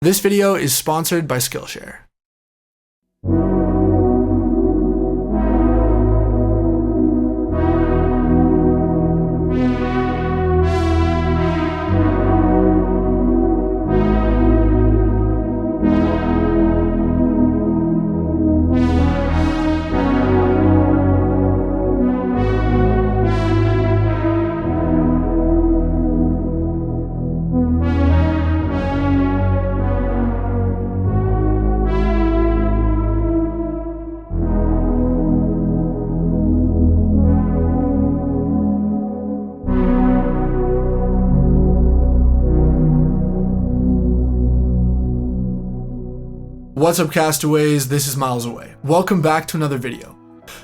This video is sponsored by Skillshare. What's up, castaways? This is Miles Away. Welcome back to another video.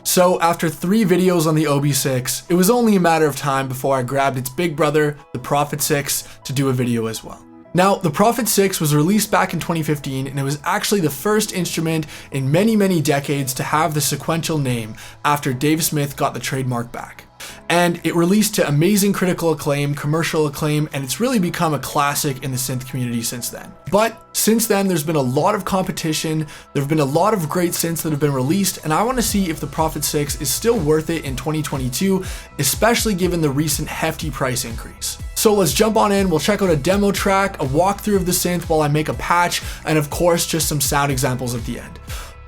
So after 3 videos on the OB6, it was only a matter of time before I grabbed its big brother, the Prophet 6, to do a video as well. Now, the Prophet 6 was released back in 2015, and it was actually the first instrument in many decades to have the Sequential name after Dave Smith got the trademark back. And it released to amazing critical acclaim, commercial acclaim, and it's really become a classic in the synth community since then. But since then, there's been a lot of competition, there have been a lot of great synths that have been released, and I want to see if the Prophet 6 is still worth it in 2022, especially given the recent hefty price increase. So let's jump on in, we'll check out a demo track, a walkthrough of the synth while I make a patch, and of course, just some sound examples at the end.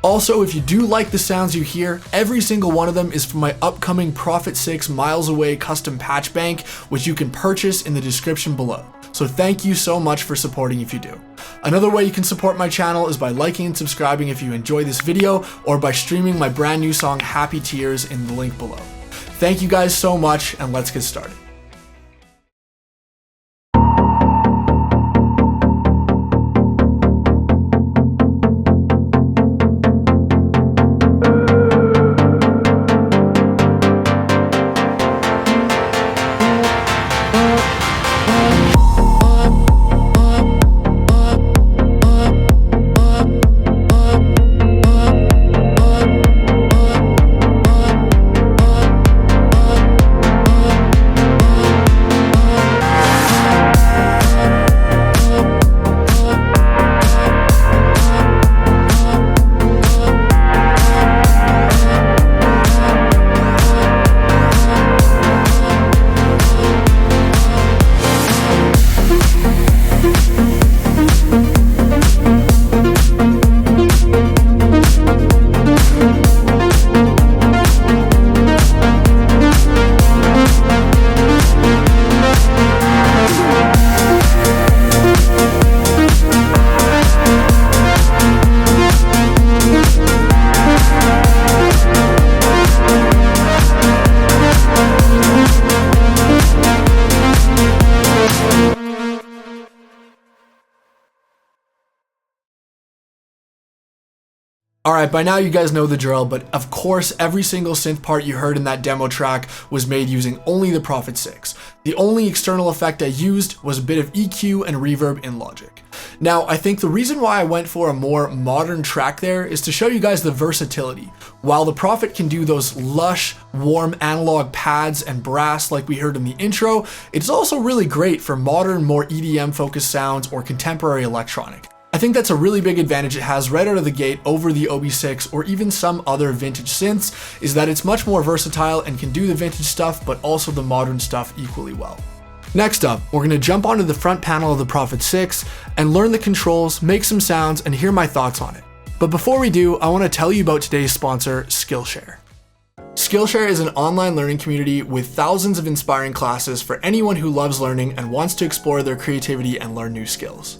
Also, if you do like the sounds you hear, every single one of them is from my upcoming Prophet 6 Miles Away custom patch bank, which you can purchase in the description below. So thank you so much for supporting if you do. Another way you can support my channel is by liking and subscribing if you enjoy this video, or by streaming my brand new song Happy Tears in the link below. Thank you guys so much, and let's get started. Alright, by now you guys know the drill, but of course every single synth part you heard in that demo track was made using only the Prophet 6. The only external effect I used was a bit of EQ and reverb in Logic. Now, I think the reason why I went for a more modern track there is to show you guys the versatility. While the Prophet can do those lush, warm analog pads and brass like we heard in the intro, it's also really great for modern, more EDM focused sounds or contemporary electronic. I think that's a really big advantage it has right out of the gate over the OB6 or even some other vintage synths, is that it's much more versatile and can do the vintage stuff but also the modern stuff equally well. Next up, we're going to jump onto the front panel of the Prophet 6 and learn the controls, make some sounds, and hear my thoughts on it. But before we do, I want to tell you about today's sponsor, Skillshare. Skillshare is an online learning community with thousands of inspiring classes for anyone who loves learning and wants to explore their creativity and learn new skills.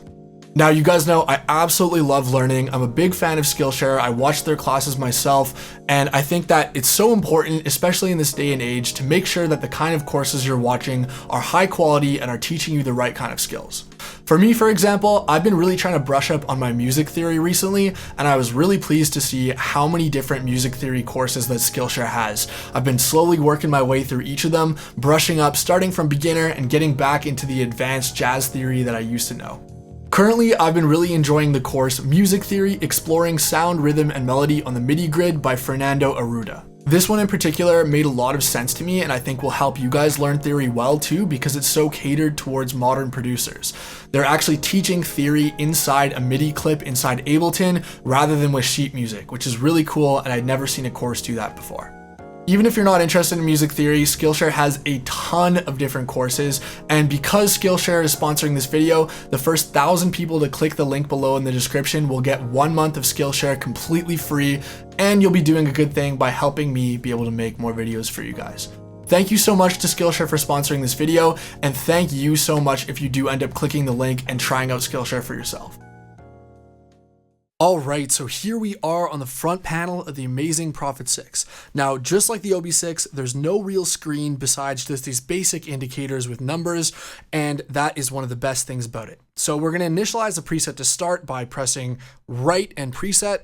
Now, you guys know I absolutely love learning. I'm a big fan of Skillshare. I watch their classes myself, and I think that it's so important, especially in this day and age, to make sure that the kind of courses you're watching are high quality and are teaching you the right kind of skills. For me, for example, I've been really trying to brush up on my music theory recently, and I was really pleased to see how many different music theory courses that Skillshare has. I've been slowly working my way through each of them, brushing up, starting from beginner and getting back into the advanced jazz theory that I used to know. Currently, I've been really enjoying the course Music Theory, Exploring Sound, Rhythm, and Melody on the MIDI Grid by Fernando Arruda. This one in particular made a lot of sense to me, and I think will help you guys learn theory well too, because it's so catered towards modern producers. They're actually teaching theory inside a MIDI clip inside Ableton rather than with sheet music, which is really cool, and I'd never seen a course do that before. Even if you're not interested in music theory, Skillshare has a ton of different courses, and because Skillshare is sponsoring this video, the first 1,000 people to click the link below in the description will get 1 month of Skillshare completely free, and you'll be doing a good thing by helping me be able to make more videos for you guys. Thank you so much to Skillshare for sponsoring this video, and thank you so much if you do end up clicking the link and trying out Skillshare for yourself. Alright, so here we are on the front panel of the amazing Prophet 6. Now, just like the OB6, there's no real screen besides just these basic indicators with numbers, and that is one of the best things about it. So we're going to initialize the preset to start by pressing right and preset.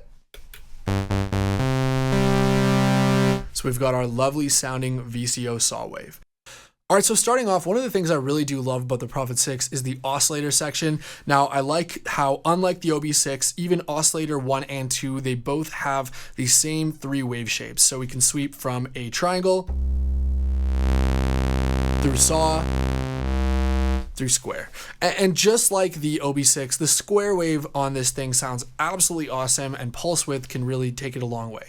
So we've got our lovely sounding VCO saw wave. All right, so starting off, one of the things I really do love about the Prophet 6 is the oscillator section. Now, I like how, unlike the OB6, even oscillator 1 and 2, they both have the same 3 wave shapes. So we can sweep from a triangle, through saw, through square. And just like the OB6, the square wave on this thing sounds absolutely awesome, and pulse width can really take it a long way.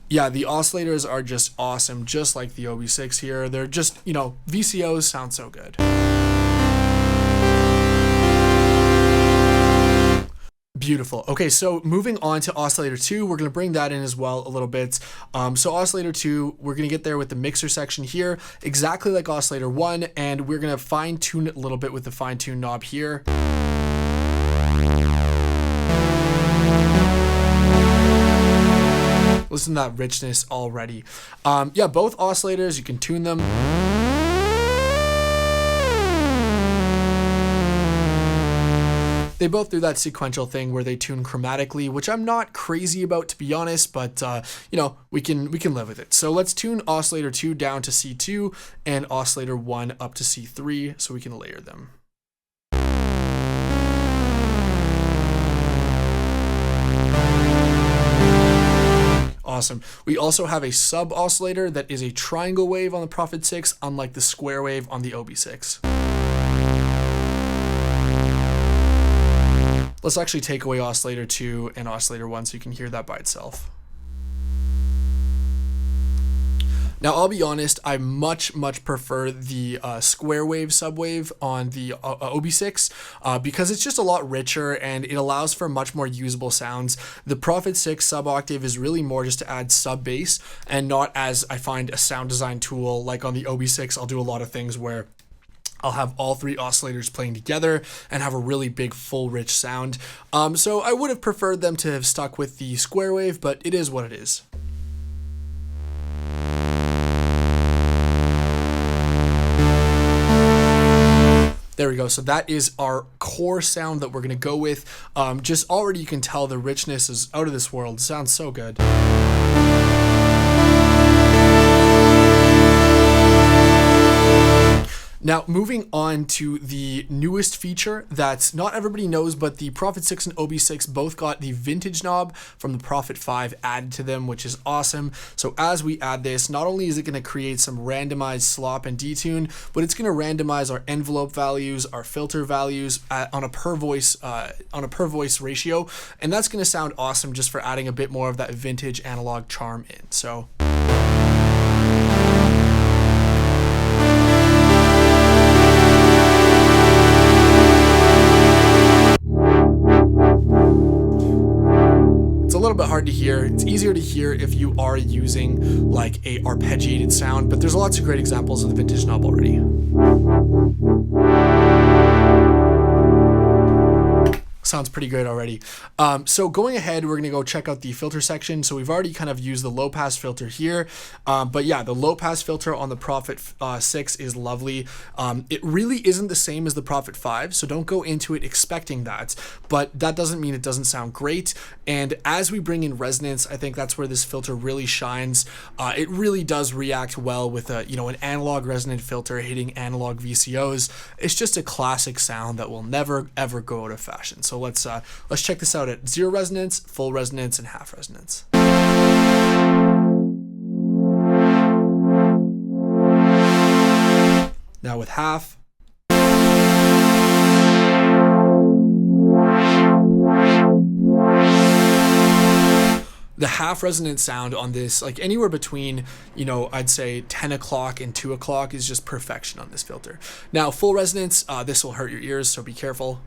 Yeah, the oscillators are just awesome, just like the OB6 here. They're just, you know, VCOs sound so good. Beautiful. Okay, so moving on to oscillator 2, we're going to bring that in as well a little bit. So oscillator 2, we're going to get there with the mixer section here, exactly like oscillator 1, and we're going to fine tune it a little bit with the fine tune knob here. Listen to that richness already. Yeah, both oscillators, you can tune them. They both do that sequential thing where they tune chromatically, which I'm not crazy about, to be honest, but you know, we can live with it. So let's tune oscillator 2 down to C2 and oscillator 1 up to C3 so we can layer them. Awesome. We also have a sub oscillator that is a triangle wave on the Prophet 6, unlike the square wave on the OB6. Let's actually take away oscillator 2 and oscillator 1 so you can hear that by itself. Now, I'll be honest, I much prefer the square wave subwave on the OB6 because it's just a lot richer and it allows for much more usable sounds. The Prophet 6 sub octave is really more just to add sub bass and not as I find a sound design tool. Like on the OB6, I'll do a lot of things where I'll have all 3 oscillators playing together and have a really big, full, rich sound. So I would have preferred them to have stuck with the square wave, but it is what it is. There we go. So that is our core sound that we're going to go with. Just already you can tell the richness is out of this world. It sounds so good. Now, moving on to the newest feature that not everybody knows, but the Prophet 6 and OB6 both got the vintage knob from the Prophet 5 added to them, which is awesome. So as we add this, not only is it going to create some randomized slop and detune, but it's going to randomize our envelope values, our filter values on a per voice ratio, and that's going to sound awesome just for adding a bit more of that vintage analog charm in. So a little bit hard to hear. It's easier to hear if you are using like a arpeggiated sound, but there's lots of great examples of the vintage knob sounds pretty great already. So going ahead, we're gonna go check out the filter section. So we've already kind of used the low pass filter here, but yeah, the low pass filter on the Prophet 6 is lovely. It really isn't the same as the Prophet 5, so don't go into it expecting that, but that doesn't mean it doesn't sound great. And as we bring in resonance, I think that's where this filter really shines. It really does react well with an analog resonant filter hitting analog VCOs. It's just a classic sound that will never ever go out of fashion. So let's check this out at 0 resonance, full resonance, and half resonance. Now with half. The half resonant sound on this, like anywhere between, I'd say 10 o'clock and 2 o'clock is just perfection on this filter. Now full resonance, this will hurt your ears, so be careful.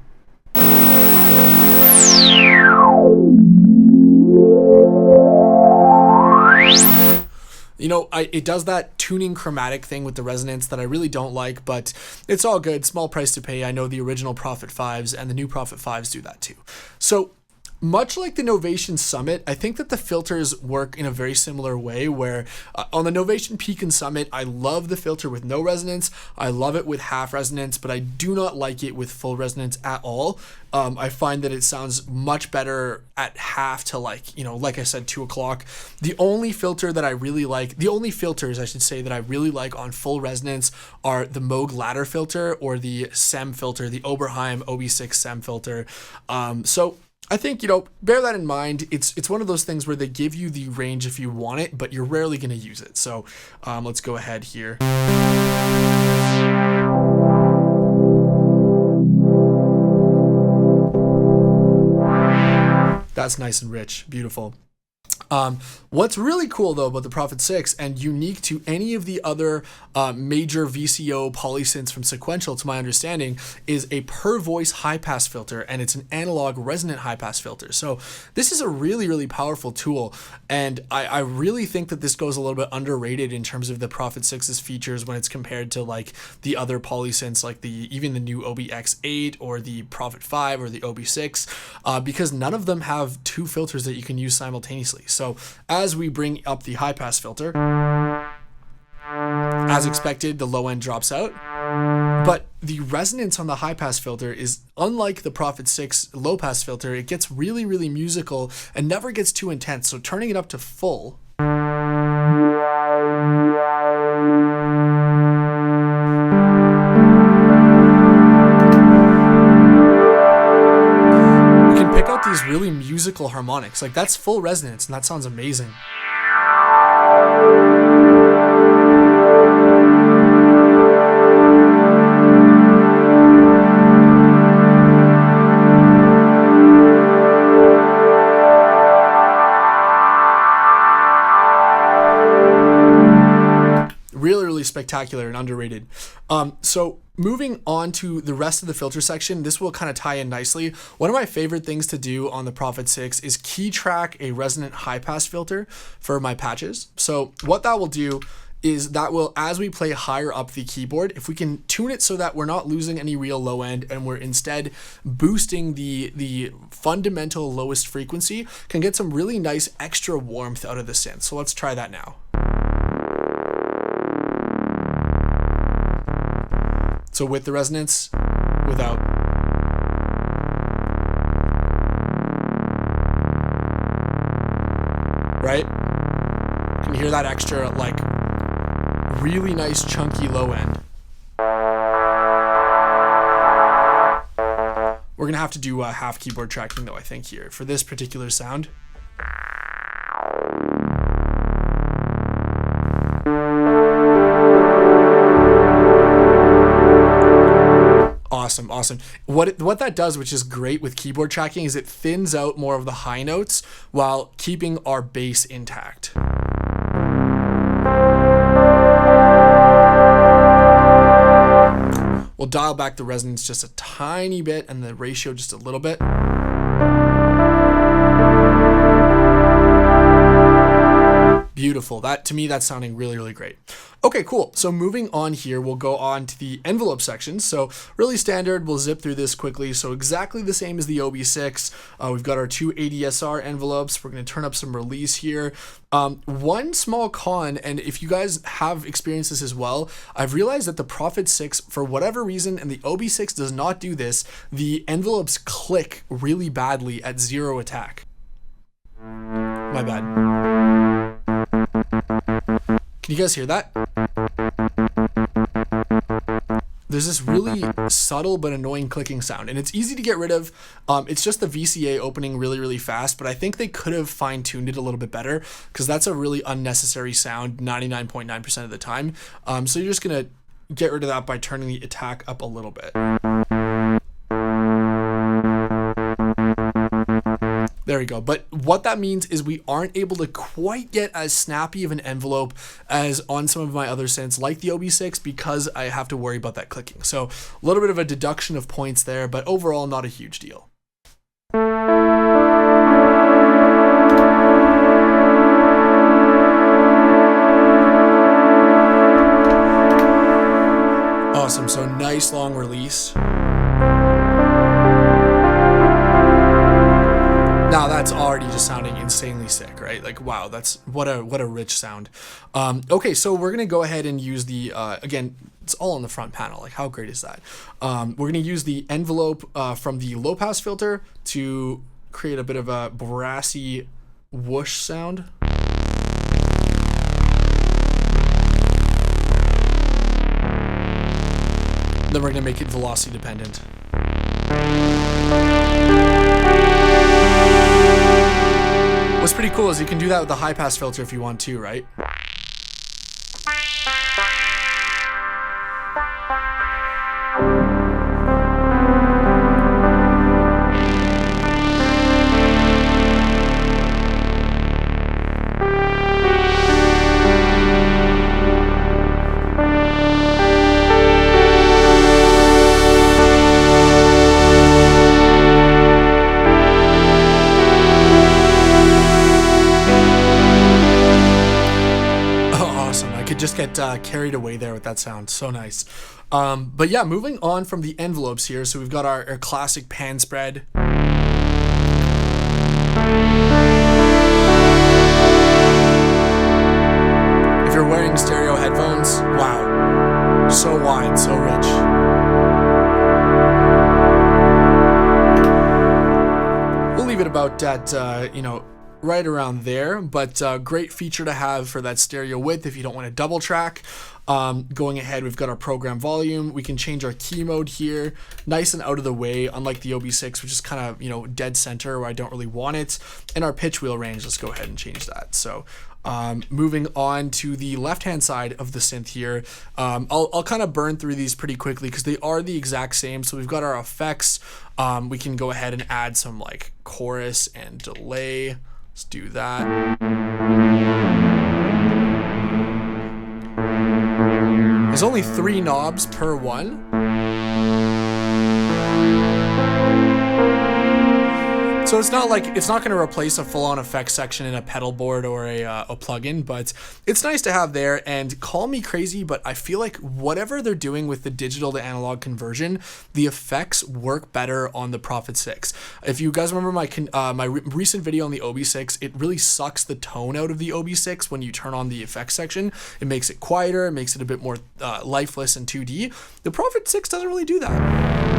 It does that tuning chromatic thing with the resonance that I really don't like, but it's all good. Small price to pay. I know the original Prophet 5s and the new Prophet 5s do that too. So much like the Novation Summit, I think that the filters work in a very similar way where on the Novation Peak and Summit, I love the filter with no resonance. I love it with half resonance, but I do not like it with full resonance at all. I find that it sounds much better at half to like I said, 2 o'clock. The only filter that I really like, the only filters I should say that I really like on full resonance are the Moog ladder filter or the SEM filter, the Oberheim OB6 SEM filter. So I think, bear that in mind. It's one of those things where they give you the range if you want it, but you're rarely going to use it. So let's go ahead here. That's nice and rich. Beautiful. What's really cool though about the Prophet 6 and unique to any of the other major VCO polysynths from Sequential, to my understanding, is a per voice high pass filter, and it's an analog resonant high pass filter. So this is a really, really powerful tool, and I really think that this goes a little bit underrated in terms of the Prophet 6's features when it's compared to like the other polysynths, like even the new OBX8 or the Prophet 5 or the OB6, because none of them have two filters that you can use simultaneously. So as we bring up the high pass filter, as expected, the low end drops out. But the resonance on the high pass filter is unlike the Prophet 6 low pass filter. It gets really, really musical and never gets too intense. So turning it up to full, these really musical harmonics. Like that's full resonance and that sounds amazing. Really, really spectacular and underrated. So moving on to the rest of the filter section, this will kind of tie in nicely. One of my favorite things to do on the Prophet 6 is key track a resonant high pass filter for my patches. So what that will do is that will, as we play higher up the keyboard, if we can tune it so that we're not losing any real low end and we're instead boosting the fundamental lowest frequency, can get some really nice extra warmth out of the synth. So let's try that now. So with the resonance, without. Right? Can you hear that extra, like, really nice chunky low end? We're gonna have to do half keyboard tracking though, I think, here for this particular sound. Awesome. What that does, which is great with keyboard tracking, is it thins out more of the high notes while keeping our bass intact. We'll dial back the resonance just a tiny bit and the ratio just a little bit. Beautiful. beautiful. That, to me, that's sounding really, really great. Okay, cool. So moving on here, we'll go on to the envelope section. So really standard, we'll zip through this quickly. So exactly the same as the OB6. We've got our two ADSR envelopes. We're going to turn up some release here. One small con, and if you guys have experienced this as well, I've realized that the Prophet 6, for whatever reason, and the OB6 does not do this, the envelopes click really badly at 0 attack. My bad. Can you guys hear that? There's this really subtle but annoying clicking sound, and it's easy to get rid of. It's just the VCA opening really, really fast, but I think they could have fine-tuned it a little bit better, because that's a really unnecessary sound 99.9% of the time. So you're just going to get rid of that by turning the attack up a little bit. There we go. But what that means is we aren't able to quite get as snappy of an envelope as on some of my other synths like the OB6, because I have to worry about that clicking. So a little bit of a deduction of points there, but overall not a huge deal. Awesome. So nice long release. Now that's already just sounding insanely sick, right? Like, wow, that's what a rich sound. Okay, so we're gonna go ahead and use the again, it's all on the front panel. Like, how great is that? We're gonna use the envelope from the low pass filter to create a bit of a brassy whoosh sound. Then we're gonna make it velocity dependent. What's pretty cool is you can do that with the high pass filter if you want to, right? Just get carried away there with that sound. So nice. But yeah, moving on from the envelopes here. So we've got our classic pan spread. If you're wearing stereo headphones, wow, so wide, so rich. We'll leave it about that, you know, right around there, but great feature to have for that stereo width if you don't want to double track. Going ahead, we've got our program volume. We can change our key mode here, nice and out of the way, unlike the OB6, which is kind of, you know, dead center where I don't really want it. And our pitch wheel range, let's go ahead and change that. So moving on to the left hand side of the synth here, I'll kind of burn through these pretty quickly because they are the exact same. So we've got our effects. We can go ahead and add some like chorus and delay. Let's do that. There's only 3 knobs per one. So it's not going to replace a full-on effects section in a pedal board or a plugin, but it's nice to have there. And call me crazy, but I feel like whatever they're doing with the digital to analog conversion, the effects work better on the Prophet 6. If you guys remember my recent video on the OB6, it really sucks the tone out of the OB6 when you turn on the effects section. It makes it quieter, it makes it a bit more lifeless and 2D. The Prophet 6 doesn't really do that.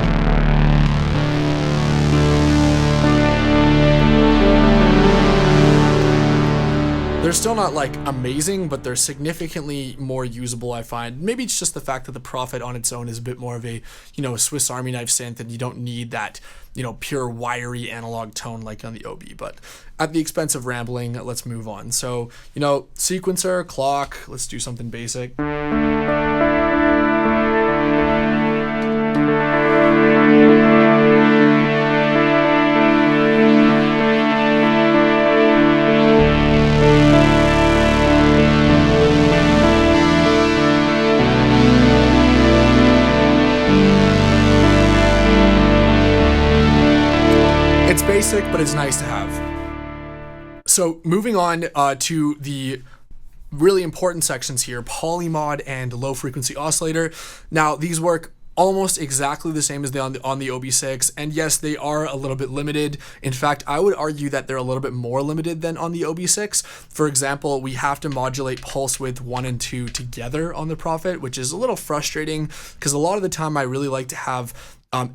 They're still not like amazing, but they're significantly more usable, I find. Maybe it's just the fact that the Prophet on its own is a bit more of a, you know, Swiss Army knife synth, and you don't need that, you know, pure wiry analog tone like on the OB. But at the expense of rambling, let's move on. So, you know, sequencer, clock, let's do something basic. Basic, but it's nice to have. So moving on to the really important sections here, polymod and low frequency oscillator. Now these work almost exactly the same as they on the OB6, and yes, they are a little bit limited. In fact, I would argue that they're a little bit more limited than on the OB6. For example, we have to modulate pulse width 1 and 2 together on the Prophet, which is a little frustrating because a lot of the time I really like to have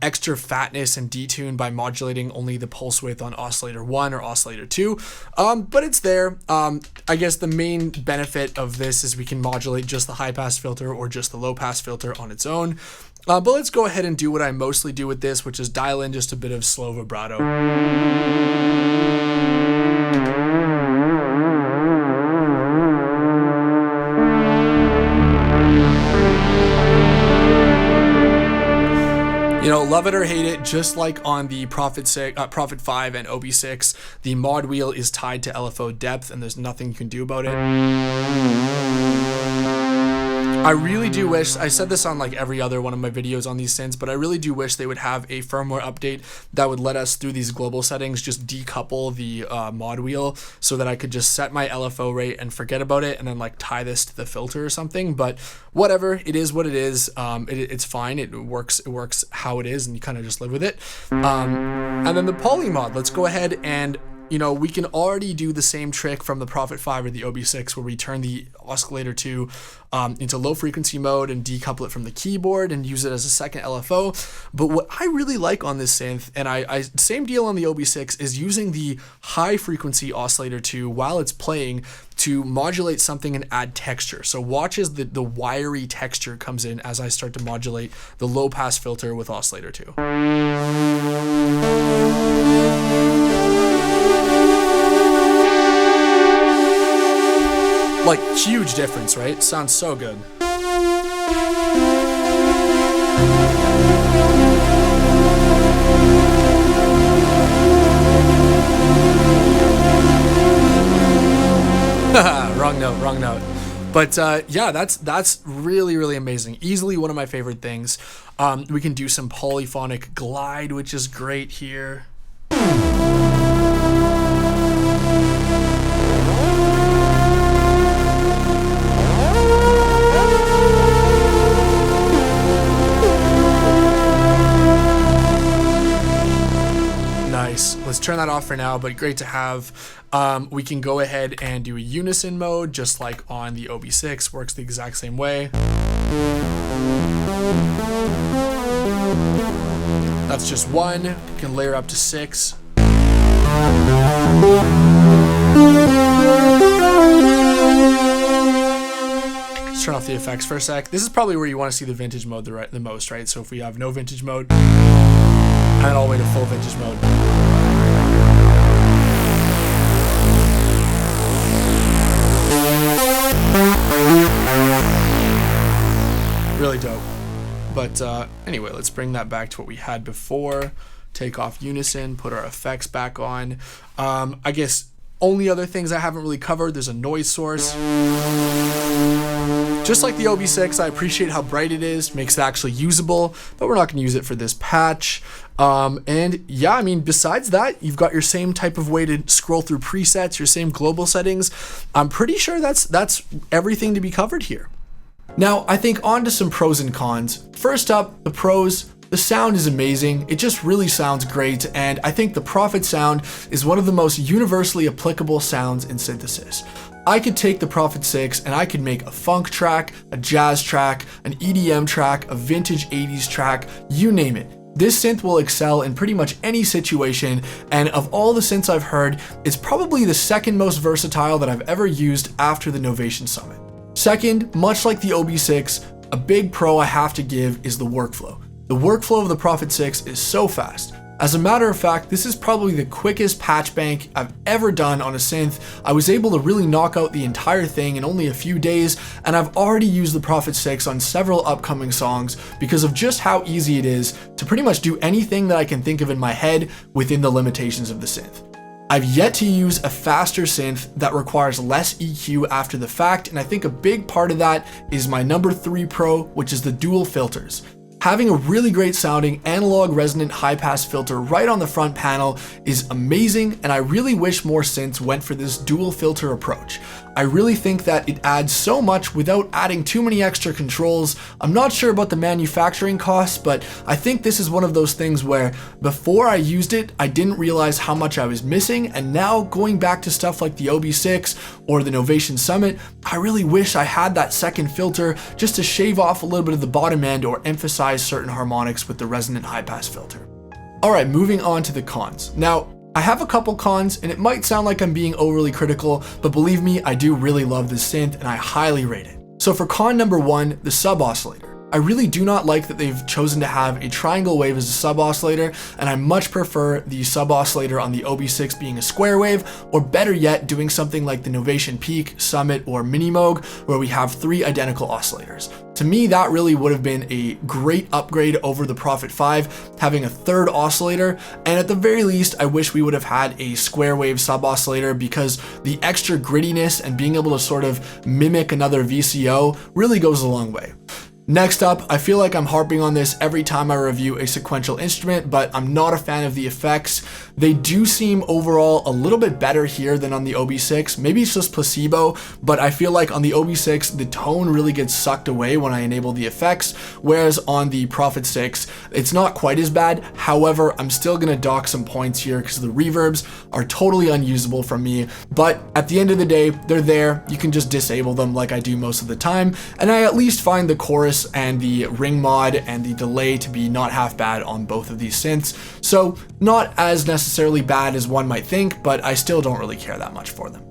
extra fatness and detune by modulating only the pulse width on oscillator 1 or oscillator 2, but it's there. I guess the main benefit of this is we can modulate just the high pass filter or just the low pass filter on its own. But let's go ahead and do what I mostly do with this, which is dial in just a bit of slow vibrato. You know, love it or hate it, just like on the Prophet 5 and OB6, the mod wheel is tied to LFO depth and there's nothing you can do about it. I really do wish, I said this on like every other one of my videos on these synths, but I really do wish they would have a firmware update that would let us, through these global settings, just decouple the mod wheel so that I could just set my LFO rate and forget about it and then like tie this to the filter or something. But whatever, it is what it is. It's fine. It works how it is and you kind of just live with it. And then the poly mod, let's go ahead and, you know, we can already do the same trick from the Prophet 5 or the OB6 where we turn the oscillator 2 into low frequency mode and decouple it from the keyboard and use it as a second LFO. But what I really like on this synth, and I same deal on the OB6, is using the high frequency oscillator 2 while it's playing to modulate something and add texture. So watch as the wiry texture comes in as I start to modulate the low pass filter with oscillator 2. Like, huge difference, right? Sounds so good. Wrong note. But yeah, that's really, really amazing. Easily one of my favorite things. We can do some polyphonic glide, which is great here. Nice. Let's turn that off for now, but great to have. We can go ahead and do a unison mode, just like on the OB6, works the exact same way. That's just 1. You can layer up to 6. Let's turn off the effects for a sec. This is probably where you want to see the vintage mode the most, right? So if we have no vintage mode, and then all the way to full vintage mode. Really dope. But anyway, let's bring that back to what we had before. Take off unison, put our effects back on. I guess only other things I haven't really covered, there's a noise source. Just like the OB6, I appreciate how bright it is, makes it actually usable, but we're not going to use it for this patch. And yeah, I mean, besides that, you've got your same type of way to scroll through presets, your same global settings. I'm pretty sure that's everything to be covered here. Now, I think on to some pros and cons. First up, the pros. The sound is amazing, it just really sounds great, and I think the Prophet sound is one of the most universally applicable sounds in synthesis. I could take the Prophet 6 and I could make a funk track, a jazz track, an EDM track, a vintage 80s track, you name it. This synth will excel in pretty much any situation, and of all the synths I've heard, it's probably the second most versatile that I've ever used after the Novation Summit. Second, much like the OB6, a big pro I have to give is the workflow. The workflow of the Prophet 6 is so fast. As a matter of fact, this is probably the quickest patch bank I've ever done on a synth. I was able to really knock out the entire thing in only a few days, and I've already used the Prophet 6 on several upcoming songs because of just how easy it is to pretty much do anything that I can think of in my head within the limitations of the synth. I've yet to use a faster synth that requires less EQ after the fact, and I think a big part of that is my number 3 pro, which is the dual filters. Having a really great sounding analog resonant high pass filter right on the front panel is amazing, and I really wish more synths went for this dual filter approach. I really think that it adds so much without adding too many extra controls. I'm not sure about the manufacturing costs, but I think this is one of those things where before I used it, I didn't realize how much I was missing, and now going back to stuff like the OB6 or the Novation Summit, I really wish I had that second filter just to shave off a little bit of the bottom end or emphasize certain harmonics with the resonant high pass filter. Alright, moving on to the cons. Now, I have a couple cons, and it might sound like I'm being overly critical, but believe me, I do really love this synth and I highly rate it. So for con number 1, the sub oscillator. I really do not like that they've chosen to have a triangle wave as a sub oscillator, and I much prefer the sub oscillator on the OB6 being a square wave, or better yet, doing something like the Novation Peak, Summit, or Mini Moog, where we have 3 identical oscillators. To me, that really would have been a great upgrade over the Prophet 5, having a third oscillator, and at the very least, I wish we would have had a square wave sub oscillator, because the extra grittiness and being able to sort of mimic another VCO really goes a long way. Next up, I feel like I'm harping on this every time I review a sequential instrument, but I'm not a fan of the effects. They do seem overall a little bit better here than on the OB6. Maybe it's just placebo, but I feel like on the OB6, the tone really gets sucked away when I enable the effects, whereas on the Prophet 6, it's not quite as bad. However, I'm still gonna dock some points here because the reverbs are totally unusable from me, but at the end of the day, they're there. You can just disable them like I do most of the time, and I at least find the chorus and the ring mod and the delay to be not half bad on both of these synths. So not as necessarily bad as one might think, but I still don't really care that much for them.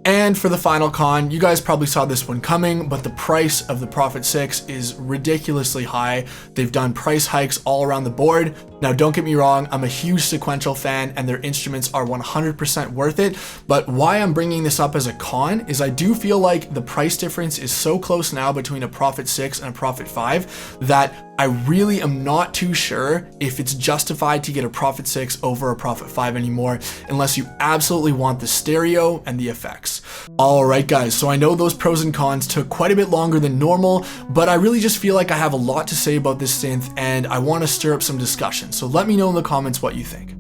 And for the final con, you guys probably saw this one coming, but the price of the Prophet 6 is ridiculously high. They've done price hikes all around the board. Now, don't get me wrong, I'm a huge Sequential fan and their instruments are 100% worth it, but why I'm bringing this up as a con is I do feel like the price difference is so close now between a Prophet 6 and a Prophet 5 that I really am not too sure if it's justified to get a Prophet 6 over a Prophet 5 anymore, unless you absolutely want the stereo and the effects. Alright guys, so I know those pros and cons took quite a bit longer than normal, but I really just feel like I have a lot to say about this synth and I want to stir up some discussion, so let me know in the comments what you think.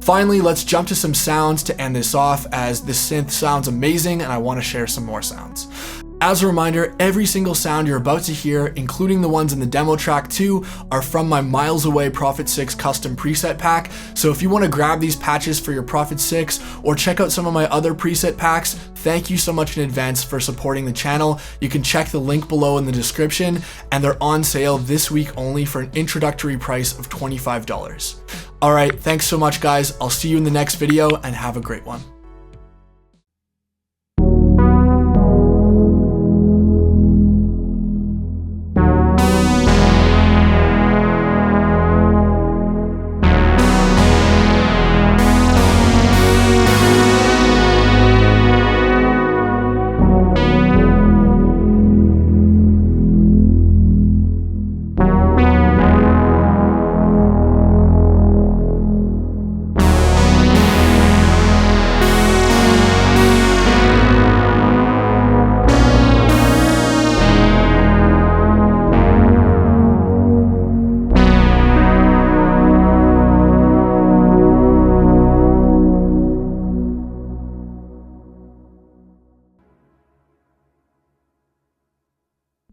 Finally, let's jump to some sounds to end this off, as this synth sounds amazing and I want to share some more sounds. As a reminder, every single sound you're about to hear, including the ones in the demo track too, are from my Miles Away Prophet 6 custom preset pack. So if you want to grab these patches for your Prophet 6 or check out some of my other preset packs, thank you so much in advance for supporting the channel. You can check the link below in the description, and they're on sale this week only for an introductory price of $25. Alright, thanks so much guys. I'll see you in the next video and have a great one.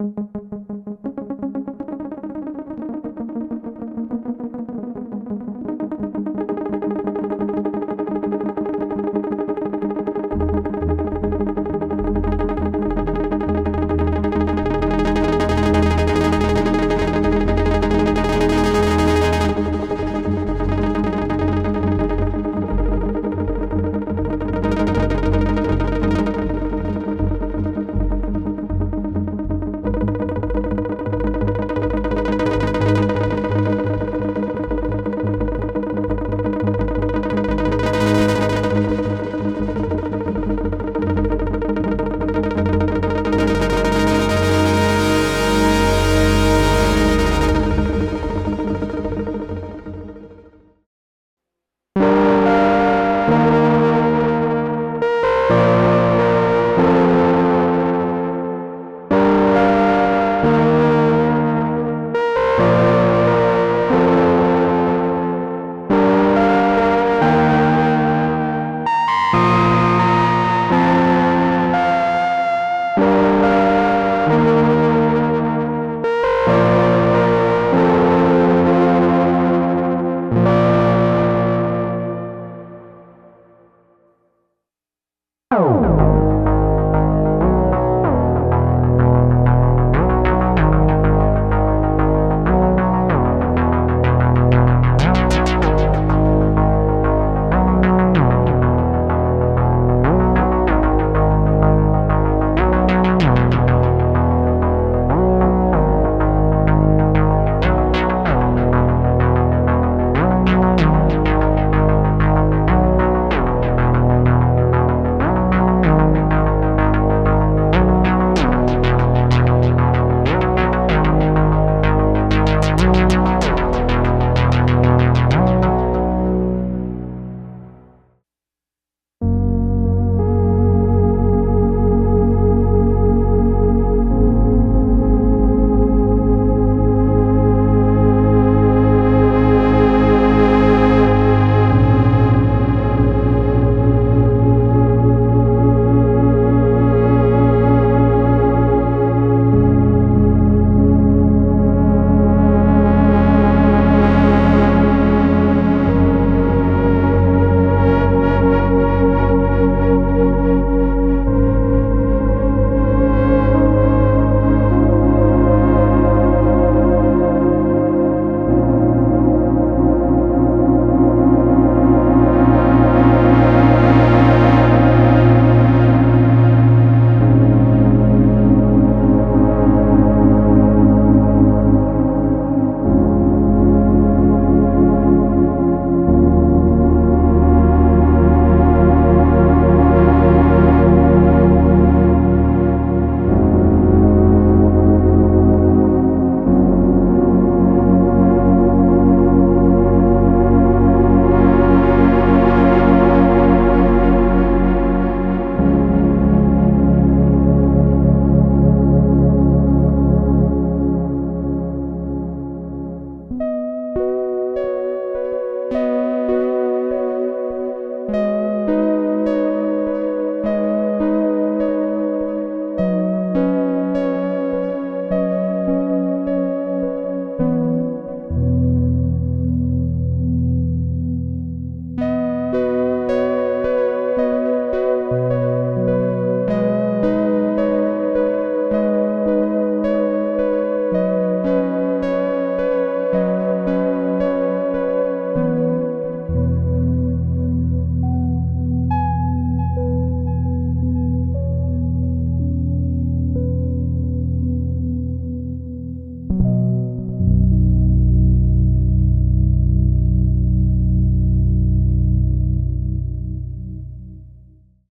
Thank you.